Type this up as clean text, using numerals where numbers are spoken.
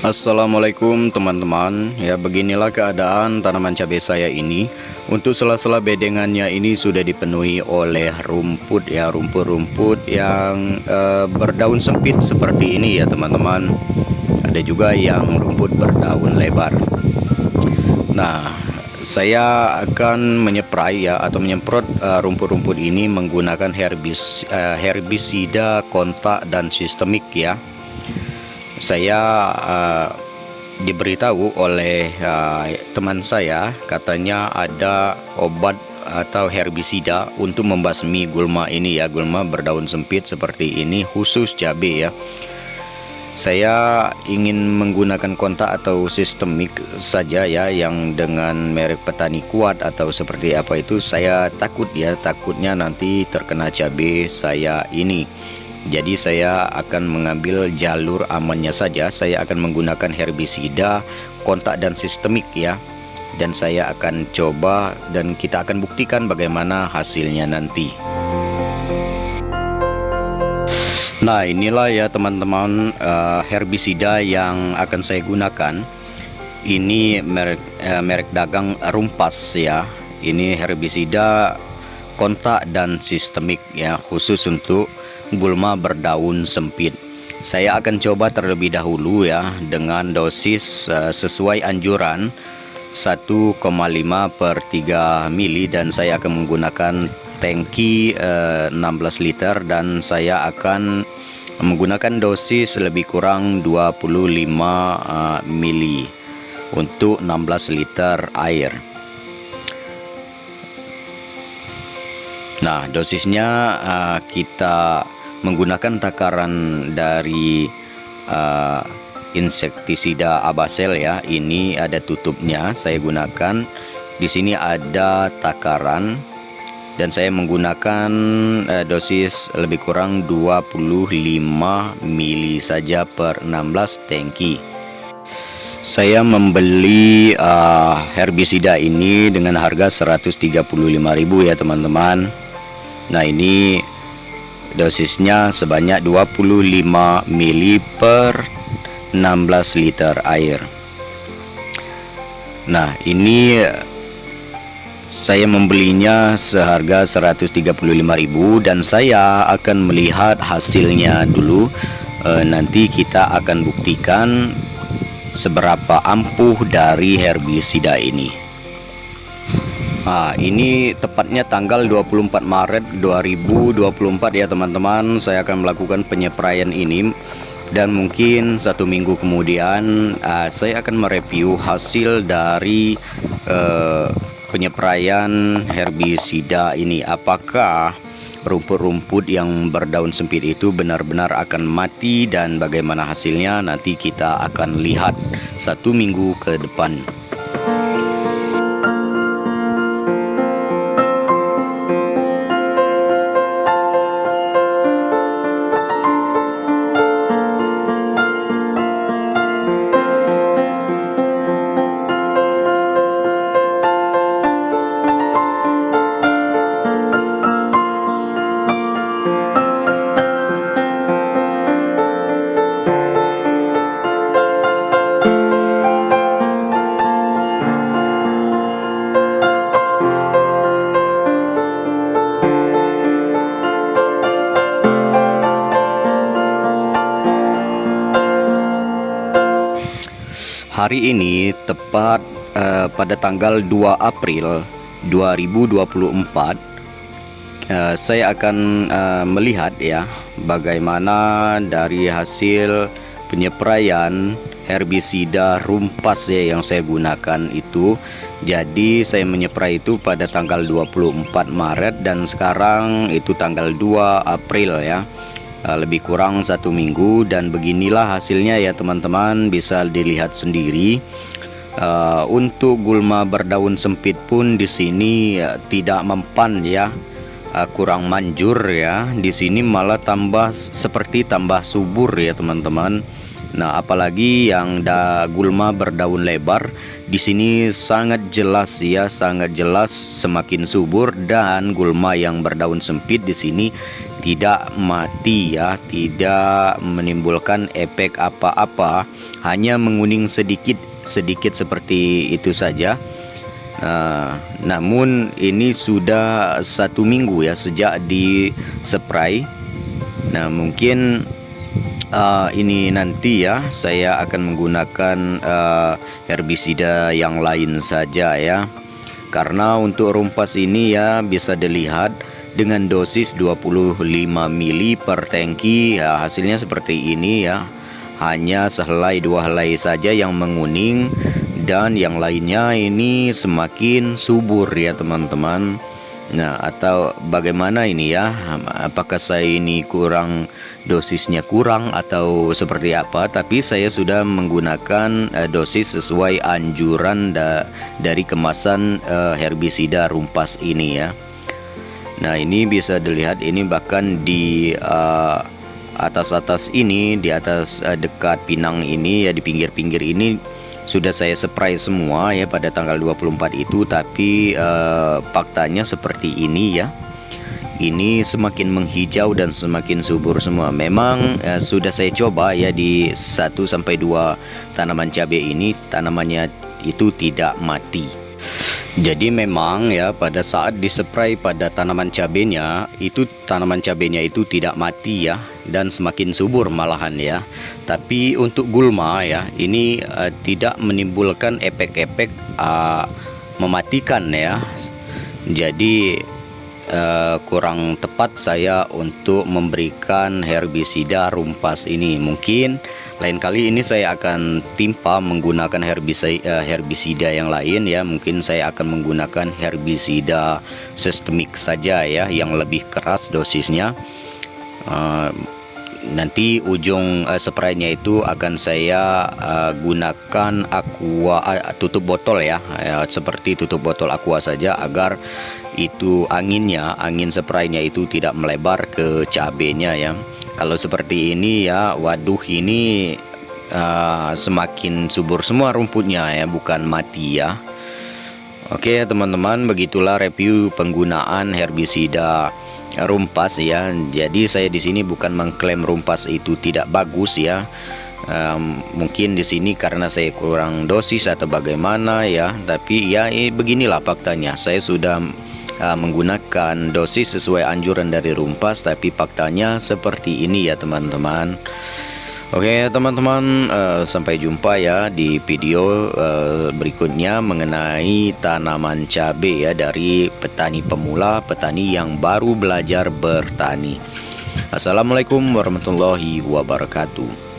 Assalamualaikum teman-teman. Ya, beginilah keadaan tanaman cabai saya ini. Untuk sela-sela bedengannya ini sudah dipenuhi oleh rumput ya, rumput-rumput yang berdaun sempit seperti ini ya teman-teman. Ada juga yang rumput berdaun lebar. Nah, saya akan menyeprai ya atau menyemprot rumput-rumput ini menggunakan herbisida kontak dan sistemik ya. Saya diberitahu oleh teman saya, katanya ada obat atau herbisida untuk membasmi gulma ini ya, gulma berdaun sempit seperti ini khusus cabai ya. Saya ingin menggunakan kontak atau sistemik saja ya, yang dengan merek petani kuat atau seperti apa itu. Saya takutnya nanti terkena cabai saya ini. Jadi saya akan mengambil jalur amannya saja. Saya akan menggunakan herbisida kontak dan sistemik ya. Dan saya akan coba dan kita akan buktikan bagaimana hasilnya nanti. Nah, inilah ya teman-teman herbisida yang akan saya gunakan. Ini merek dagang Rumpas ya. Ini herbisida kontak dan sistemik ya, khusus untuk gulma berdaun sempit. Saya akan coba terlebih dahulu ya dengan dosis sesuai anjuran 1,5 per 3 mili, dan saya akan menggunakan tangki 16 liter, dan saya akan menggunakan dosis lebih kurang 25 mili untuk 16 liter air. Nah, dosisnya kita menggunakan takaran dari insektisida Abasel ya. Ini ada tutupnya, saya gunakan. Di sini ada takaran dan saya menggunakan dosis lebih kurang 25 mili saja per 16 tangki. Saya membeli herbisida ini dengan harga 135.000 ya teman-teman. Nah, ini dosisnya sebanyak 25 mili per 16 liter air. Nah, ini saya membelinya seharga 135.000 dan saya akan melihat hasilnya dulu. Nanti kita akan buktikan seberapa ampuh dari herbisida ini. Nah, ini tepatnya tanggal 24 Maret 2024 ya teman-teman. Saya akan melakukan penyepraian ini, dan mungkin 1 minggu kemudian saya akan mereview hasil dari penyepraian herbisida ini. Apakah rumput-rumput yang berdaun sempit itu benar-benar akan mati, dan bagaimana hasilnya nanti kita akan lihat 1 minggu ke depan. Hari ini tepat pada tanggal 2 April 2024 saya akan melihat ya bagaimana dari hasil penyepraian herbisida Rumpas ya yang saya gunakan itu. Jadi saya menyeprai itu pada tanggal 24 Maret dan sekarang itu tanggal 2 April ya. Lebih kurang 1 minggu, dan beginilah hasilnya ya teman-teman, bisa dilihat sendiri. Untuk gulma berdaun sempit pun di sini tidak mempan ya, kurang manjur ya. Di sini malah tambah seperti tambah subur ya teman-teman. Nah, apalagi yang gulma berdaun lebar di sini sangat jelas ya, sangat jelas semakin subur, dan gulma yang berdaun sempit di sini tidak mati ya, tidak menimbulkan efek apa-apa, hanya menguning sedikit seperti itu saja. Namun ini sudah 1 minggu ya sejak di spray. Nah, mungkin ini nanti ya saya akan menggunakan herbisida yang lain saja ya, karena untuk rumpas ini ya bisa dilihat dengan dosis 25 mili per tangki ya, hasilnya seperti ini ya, hanya sehelai 2 helai saja yang menguning, dan yang lainnya ini semakin subur ya teman-teman. Nah, atau bagaimana ini ya, apakah saya ini dosisnya kurang atau seperti apa, tapi saya sudah menggunakan dosis sesuai anjuran dari kemasan herbisida rumpas ini ya. Nah, ini bisa dilihat, ini bahkan di atas ini, di atas dekat pinang ini ya, di pinggir-pinggir ini sudah saya spray semua ya pada tanggal 24 itu, tapi faktanya seperti ini ya. Ini semakin menghijau dan semakin subur semua. Memang sudah saya coba ya di 1-2 tanaman cabai ini, tanamannya itu tidak mati. Jadi memang ya pada saat dispray pada tanaman cabenya itu, tanaman cabenya itu tidak mati ya, dan semakin subur malahan ya. Tapi untuk gulma ya, ini tidak menimbulkan efek-efek mematikan ya. Jadi kurang tepat saya untuk memberikan herbisida rumpas ini. Mungkin lain kali ini saya akan timpa menggunakan herbisida yang lain ya. Mungkin saya akan menggunakan herbisida sistemik saja ya, yang lebih keras dosisnya. Nanti ujung spraynya itu akan saya gunakan aqua, tutup botol ya, seperti tutup botol aqua saja, agar itu angin spraynya itu tidak melebar ke cabenya ya. Kalau seperti ini ya, waduh, ini semakin subur semua rumputnya ya, bukan mati ya. Oke teman-teman, begitulah review penggunaan herbisida rumpas ya. Jadi saya di sini bukan mengklaim rumpas itu tidak bagus ya. Mungkin di sini karena saya kurang dosis atau bagaimana ya, tapi ya beginilah faktanya. Saya sudah menggunakan dosis sesuai anjuran dari rumpas, tapi faktanya seperti ini ya teman-teman. Oke teman-teman, sampai jumpa ya di video berikutnya mengenai tanaman cabai ya, dari petani pemula, petani yang baru belajar bertani. Assalamualaikum warahmatullahi wabarakatuh.